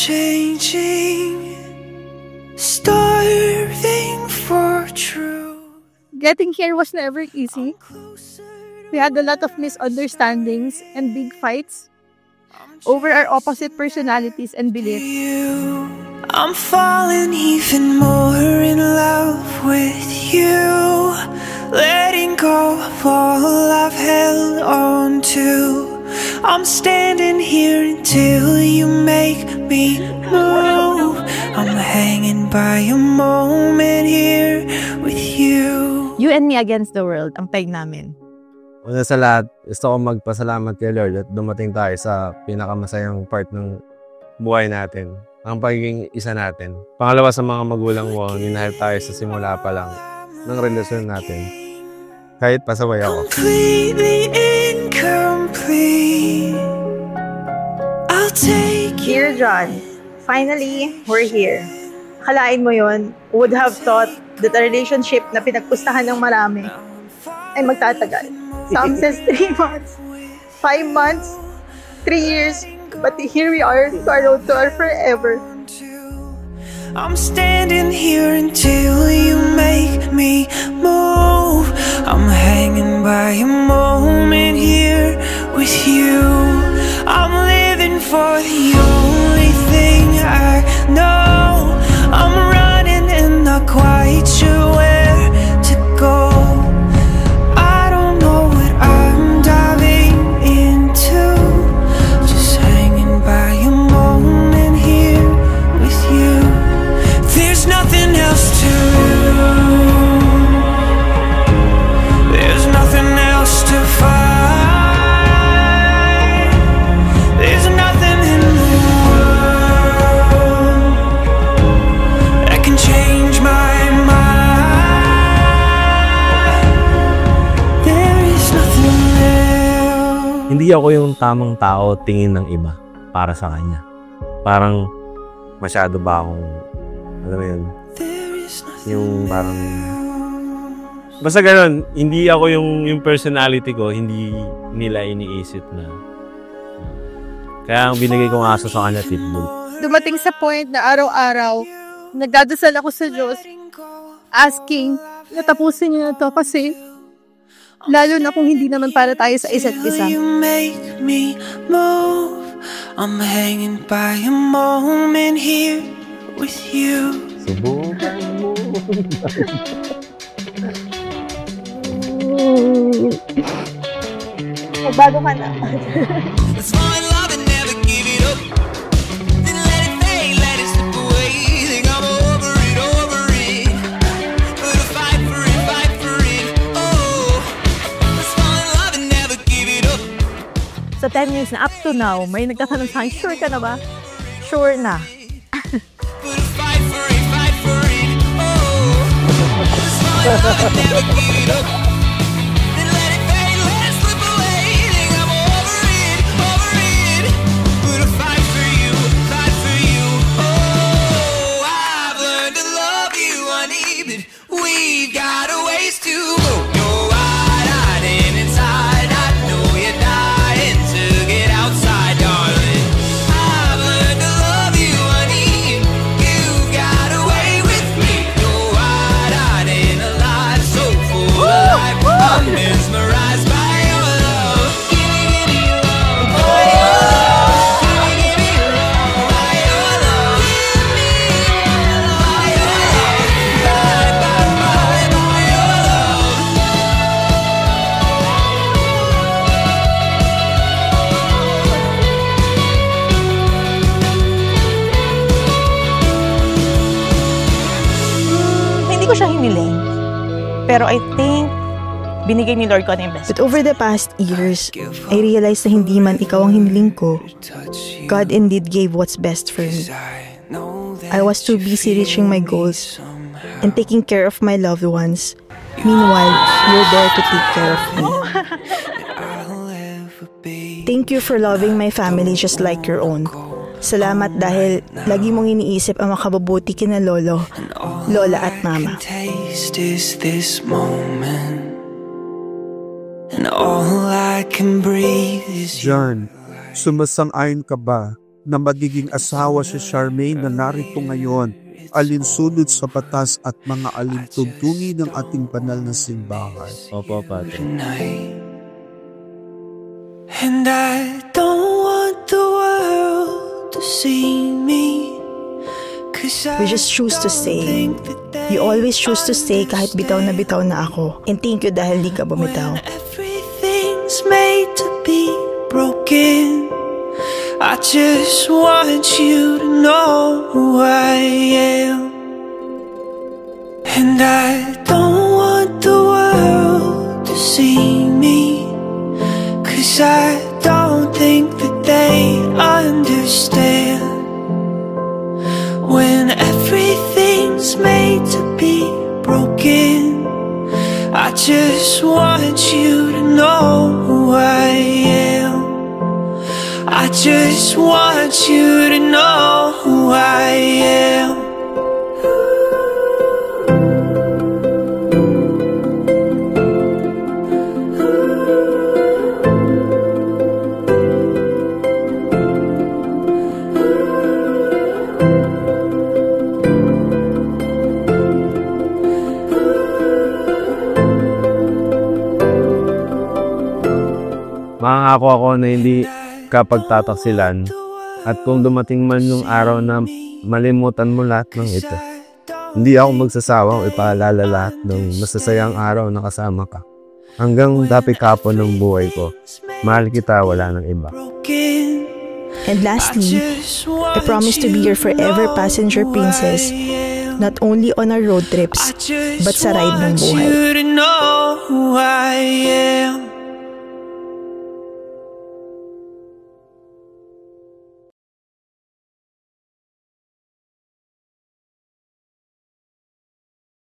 changing, starving for truth. Getting here was never easy. We had a lot of misunderstandings and big fights over our opposite personalities and beliefs. I'm falling even more in love with you, letting go of all I've held on to. I'm standing here until you make me move. I'm hanging by a moment here with you. You and me against the world, ang peg namin. Una sa lahat, gusto ko magpasalamat kay Lord at dumating tayo sa pinakamasayang part ng buhay natin, ang pagiging isa natin. Pangalawa, sa mga magulang mo, ninahal tayo sa simula pa lang ng relasyon natin. Kahit pasaway ako. Completely incomplete. I'll take Dear John, finally, we're here. Akalain mo yon, would have thought that a relationship na pinagpustahan ng marami ay magtatagal. Some says 3 months, 5 months, 3 years, but here we are to our road to our forever. I'm standing here until you make me move. I'm hanging by a moment here with you. I'm living for the only thing I know. I'm running and not quite sure where to go. I don't know what I'm diving into. Just hanging by a moment here with you. There's nothing else to do. There's nothing else to find. There's nothing in the world that can change my mind. There is nothing else. Hindi ako yung tamang tao tingin ng iba para sa kanya. Parang masyado ba akong, alam mo yun, yung parang, basta ganun, hindi ako yung personality ko, hindi nila iniisip na. Kaya ang binigay kong aso sa kanya, Pitbull. Dumating sa point na araw-araw, nagdadasal ako sa Diyos, asking, natapusin niyo na to kasi, lalo na kung hindi naman para tayo sa isa't isa. You make me move. I'm hanging by a moment here with you. Subukan mo. Magbago ka na. Let's fall in love and never give it up. Then let it fade, let it slip away. Think I'm over it. But I'll fight for it. Oh, let's fall in love and never give it up. Sa 10 years na up to now, may nagtatanong sa akin, sure ka na ba? Sure na. But I'll fight for it. Oh, let's fall in love and never give it up. Then let it fade, let it slip away. Think I'm over it. But I'll fight for you. Oh, I've learned to love you, honey, but we've got a ways to go. You're hiding inside. I know you're dying to get outside, darling. I've learned to love you, honey. You've got a way with me. You're hiding alive, so full of life. I'm mesmerized by your love. Give me love, by your love. Give me love, by your love. Give me love, by your love. By your love. Hindi ko siya hiniling. Pero I think, binigay ni Lord ko na yung best. But over the past years, I realized na hindi man ikaw ang hiniling ko, God indeed gave what's best for me. I was too busy reaching my goals and taking care of my loved ones. Meanwhile, you're there to take care of me. Thank you for loving my family just like your own. Salamat dahil lagi mong iniisip ang makabubuti kina lolo, lola at mama. Taste is this moment, and all I can breathe is John, sumasang-ayon ka ba na magiging asawa si Charmaine na narito ngayon, alinsunod sa batas at mga alintugtungi ng ating banal na simbahan. Opo, Padre. And I don't want the world to see me. We just choose to stay. You always choose to stay kahit bitaw na ako. And thank you dahil di ka bumitaw. Everything's made to be broken. I just want you to know who I am. And I don't want the world to see me, 'cause I don't think that they understand. When everything's made to be broken, I just want you to know who I am. I just want you to know who I am. Mangako ako na hindi kapag tataksilan at kung dumating man yung araw na malimutan mo lahat ng ito, hindi ako magsasawang ipaalala lahat ng masasayang araw na kasama ka. Hanggang dapit-kapon ng buhay ko, mahal kita, wala ng iba. And lastly, I promise to be your forever passenger princess, not only on our road trips, but sa ride ng buhay.